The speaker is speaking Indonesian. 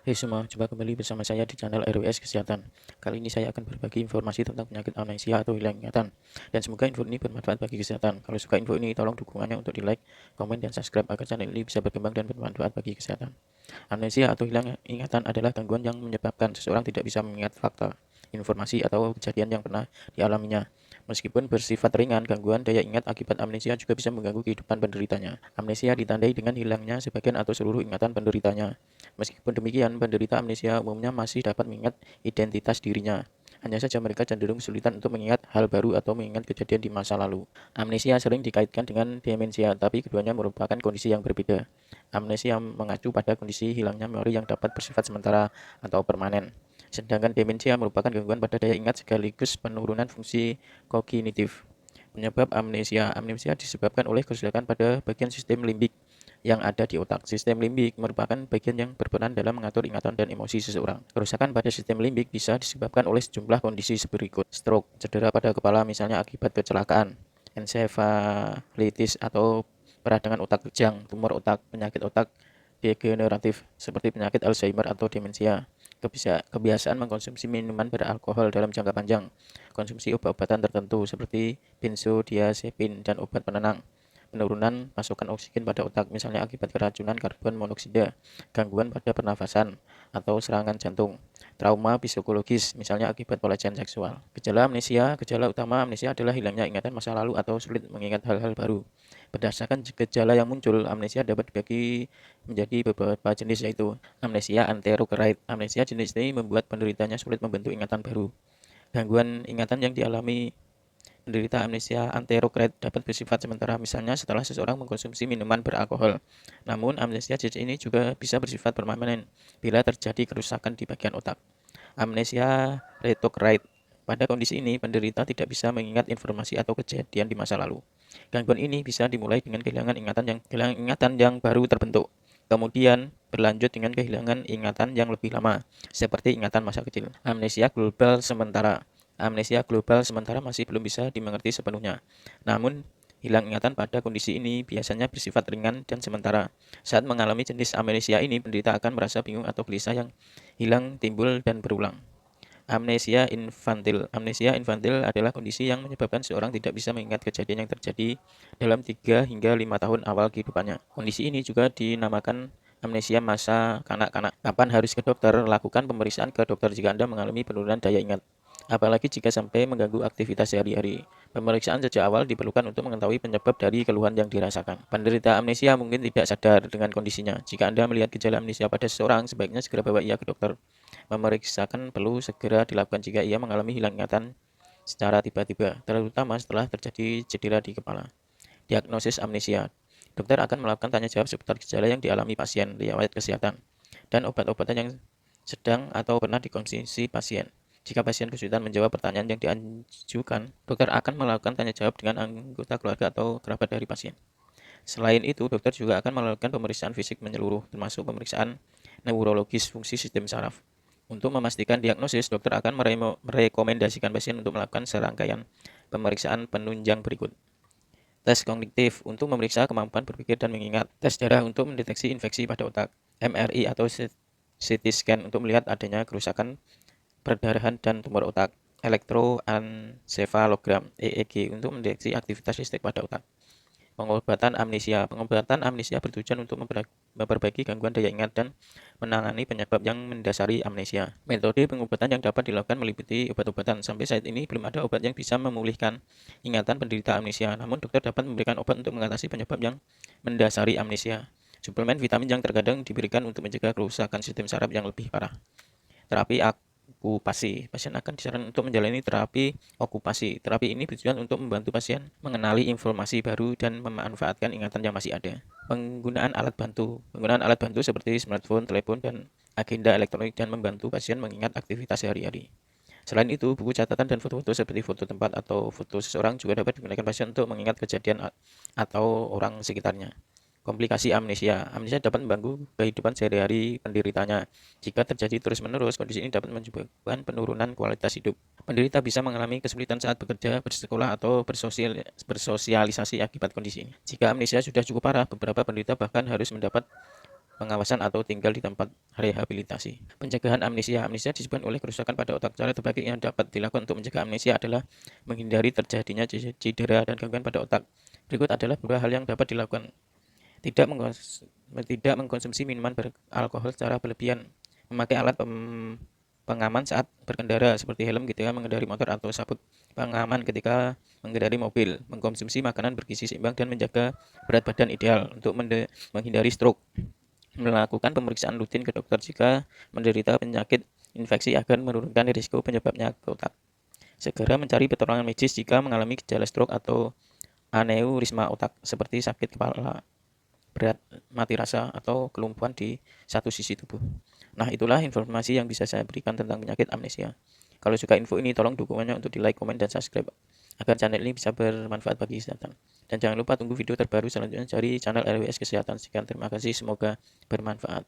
Hai semua, jumpa kembali bersama saya di channel RWS Kesehatan. Kali ini saya akan berbagi informasi tentang penyakit amnesia atau hilang ingatan. Dan semoga info ini bermanfaat bagi kesehatan. Kalau suka info ini, tolong dukungannya untuk di like, komen, dan subscribe agar channel ini bisa berkembang dan bermanfaat bagi kesehatan. Amnesia atau hilang ingatan adalah gangguan yang menyebabkan seseorang tidak bisa mengingat fakta, informasi, atau kejadian yang pernah dialaminya. Meskipun bersifat ringan, gangguan daya ingat akibat amnesia juga bisa mengganggu kehidupan penderitanya. Amnesia ditandai dengan hilangnya sebagian atau seluruh ingatan penderitanya. Meskipun demikian, penderita amnesia umumnya masih dapat mengingat identitas dirinya. Hanya saja mereka cenderung kesulitan untuk mengingat hal baru atau mengingat kejadian di masa lalu. Amnesia sering dikaitkan dengan demensia, tapi keduanya merupakan kondisi yang berbeda. Amnesia mengacu pada kondisi hilangnya memori yang dapat bersifat sementara atau permanen. Sedangkan demensia merupakan gangguan pada daya ingat sekaligus penurunan fungsi kognitif. Penyebab amnesia disebabkan oleh kerusakan pada bagian sistem limbik yang ada di otak. Sistem limbik merupakan bagian yang berperan dalam mengatur ingatan dan emosi seseorang. Kerusakan pada sistem limbik bisa disebabkan oleh sejumlah kondisi berikut: stroke, cedera pada kepala misalnya akibat kecelakaan, ensefalitis atau peradangan otak kejang, tumor otak, penyakit otak degeneratif seperti penyakit Alzheimer atau demensia, kebiasaan mengkonsumsi minuman beralkohol dalam jangka panjang, konsumsi obat-obatan tertentu seperti benzodiazepin dan obat penenang, penurunan pasokan oksigen pada otak misalnya akibat keracunan karbon monoksida, gangguan pada pernafasan, atau serangan jantung, trauma psikologis misalnya akibat pelecehan seksual. Gejala utama amnesia adalah hilangnya ingatan masa lalu atau sulit mengingat hal-hal baru. Berdasarkan gejala yang muncul, amnesia dapat dibagi menjadi beberapa jenis, yaitu amnesia anterograde. Amnesia jenis ini membuat penderitanya sulit membentuk ingatan baru. Gangguan ingatan yang dialami penderita amnesia anterograde dapat bersifat sementara, misalnya setelah seseorang mengkonsumsi minuman beralkohol. Namun, amnesia jenis ini juga bisa bersifat permanen bila terjadi kerusakan di bagian otak. Amnesia retrograde. Pada kondisi ini, penderita tidak bisa mengingat informasi atau kejadian di masa lalu. Gangguan ini bisa dimulai dengan kehilangan ingatan yang baru terbentuk, kemudian berlanjut dengan kehilangan ingatan yang lebih lama, seperti ingatan masa kecil. Amnesia global sementara. Amnesia global sementara masih belum bisa dimengerti sepenuhnya. Namun, hilang ingatan pada kondisi ini biasanya bersifat ringan dan sementara. Saat mengalami jenis amnesia ini, penderita akan merasa bingung atau gelisah yang hilang, timbul, dan berulang. Amnesia infantil. Amnesia infantil adalah kondisi yang menyebabkan seorang tidak bisa mengingat kejadian yang terjadi dalam 3 hingga 5 tahun awal kehidupannya. Kondisi ini juga dinamakan amnesia masa kanak-kanak. Kapan harus ke dokter? Lakukan pemeriksaan ke dokter jika Anda mengalami penurunan daya ingat, apalagi jika sampai mengganggu aktivitas sehari-hari. Pemeriksaan sejak awal diperlukan untuk mengetahui penyebab dari keluhan yang dirasakan. Penderita amnesia mungkin tidak sadar dengan kondisinya. Jika Anda melihat gejala amnesia pada seseorang, sebaiknya segera bawa ia ke dokter. Memeriksakan perlu segera dilakukan jika ia mengalami hilang ingatan secara tiba-tiba, terutama setelah terjadi cedera di kepala. Diagnosis amnesia. Dokter akan melakukan tanya jawab seputar gejala yang dialami pasien, riwayat kesehatan, dan obat-obatan yang sedang atau pernah dikonsumsi pasien. Jika pasien kesulitan menjawab pertanyaan yang diajukan, dokter akan melakukan tanya jawab dengan anggota keluarga atau kerabat dari pasien. Selain itu, dokter juga akan melakukan pemeriksaan fisik menyeluruh, termasuk pemeriksaan neurologis fungsi sistem saraf. Untuk memastikan diagnosis, dokter akan merekomendasikan pasien untuk melakukan serangkaian pemeriksaan penunjang berikut. Tes kognitif untuk memeriksa kemampuan berpikir dan mengingat. Tes darah untuk mendeteksi infeksi pada otak. MRI atau CT scan untuk melihat adanya kerusakan perdarahan dan tumor otak. Elektroensefalogram EEG untuk mendeteksi aktivitas listrik pada otak. Pengobatan amnesia. Pengobatan amnesia bertujuan untuk memperbaiki gangguan daya ingat dan menangani penyebab yang mendasari amnesia. Metode pengobatan yang dapat dilakukan meliputi obat-obatan. Sampai saat ini belum ada obat yang bisa memulihkan ingatan penderita amnesia. Namun dokter dapat memberikan obat untuk mengatasi penyebab yang mendasari amnesia. Suplemen vitamin yang terkadang diberikan untuk mencegah kerusakan sistem saraf yang lebih parah. Terapi okupasi. Pasien akan disarankan untuk menjalani terapi okupasi. Terapi ini bertujuan untuk membantu pasien mengenali informasi baru dan memanfaatkan ingatan yang masih ada. Penggunaan alat bantu. Penggunaan alat bantu seperti smartphone, telepon, dan agenda elektronik dan membantu pasien mengingat aktivitas sehari-hari. Selain itu, buku catatan dan foto-foto seperti foto tempat atau foto seseorang juga dapat digunakan pasien untuk mengingat kejadian atau orang sekitarnya. Komplikasi amnesia. Amnesia dapat mengganggu kehidupan sehari-hari penderitanya. Jika terjadi terus-menerus, kondisi ini dapat menyebabkan penurunan kualitas hidup. Penderita bisa mengalami kesulitan saat bekerja, bersekolah, atau bersosialisasi akibat kondisi ini. Jika amnesia sudah cukup parah, beberapa penderita bahkan harus mendapat pengawasan atau tinggal di tempat rehabilitasi. Pencegahan amnesia. Amnesia disebabkan oleh kerusakan pada otak. Cara terbaik yang dapat dilakukan untuk mencegah amnesia adalah menghindari terjadinya cedera dan gangguan pada otak. Berikut adalah beberapa hal yang dapat dilakukan. Tidak mengkonsumsi minuman beralkohol secara berlebihan. Memakai alat pengaman saat berkendara seperti helm ketika mengendarai motor atau sabuk pengaman ketika mengendarai mobil. Mengkonsumsi makanan bergizi seimbang dan menjaga berat badan ideal untuk menghindari stroke. Melakukan pemeriksaan rutin ke dokter jika menderita penyakit infeksi agar menurunkan risiko penyebabnya ke otak. Segera mencari pertolongan medis jika mengalami gejala stroke atau aneurisma otak seperti sakit kepala berat, mati rasa, atau kelumpuhan di satu sisi tubuh. Nah, itulah informasi yang bisa saya berikan tentang penyakit amnesia. Kalau suka info ini, tolong dukungannya untuk di like, komen, dan subscribe agar channel ini bisa bermanfaat bagi kesehatan. Dan jangan lupa tunggu video terbaru selanjutnya dari channel RWS Kesehatan. Sekian, terima kasih, semoga bermanfaat.